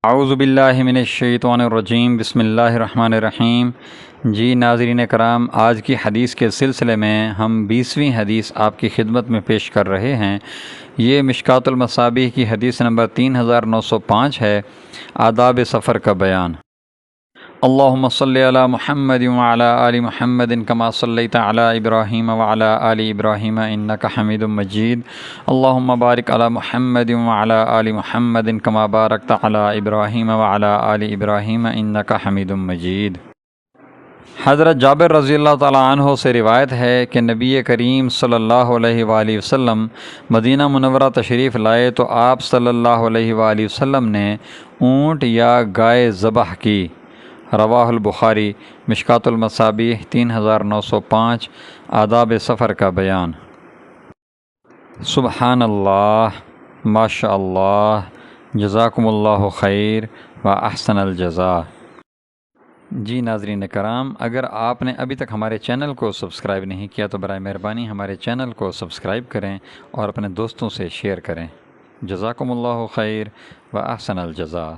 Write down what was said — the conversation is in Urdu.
اعوذ باللہ من الشیطان الرجیم، بسم اللہ الرحمن الرحیم۔ جی ناظرین کرام، آج کی حدیث کے سلسلے میں ہم 20ویں حدیث آپ کی خدمت میں پیش کر رہے ہیں۔ یہ مشکوٰۃ المصابیح کی حدیث نمبر 3905 ہے، آداب سفر کا بیان۔ اللہم صلی علی محمد وعلی آل محمد کما صلیت علی ابراہیم وعلی آل ابراہیم انک حمید مجید۔ اللہم بارک علی محمد وعلی آل محمد کما بارکت علی ابراہیم وعلی آل ابراہیم انک حمید مجید۔ حضرت جابر رضی اللہ تعالیٰ عنہ سے روایت ہے کہ نبی کریم صلی اللہ علیہ وآلہ وسلم مدینہ منورہ تشریف لائے تو آپ صلی اللہ علیہ وآلہ وسلم نے اونٹ یا گائے ذبح کی۔ رواہ البخاری۔ مشکوٰۃ المصابیح 3905، آداب سفر کا بیان۔ سبحان اللہ، ماشاء اللہ، جزاکم اللہ خیر و احسن الجزاء۔ جی ناظرین کرام، اگر آپ نے ابھی تک ہمارے چینل کو سبسکرائب نہیں کیا تو برائے مہربانی ہمارے چینل کو سبسکرائب کریں اور اپنے دوستوں سے شیئر کریں۔ جزاکم اللہ خیر و احسن الجزاء۔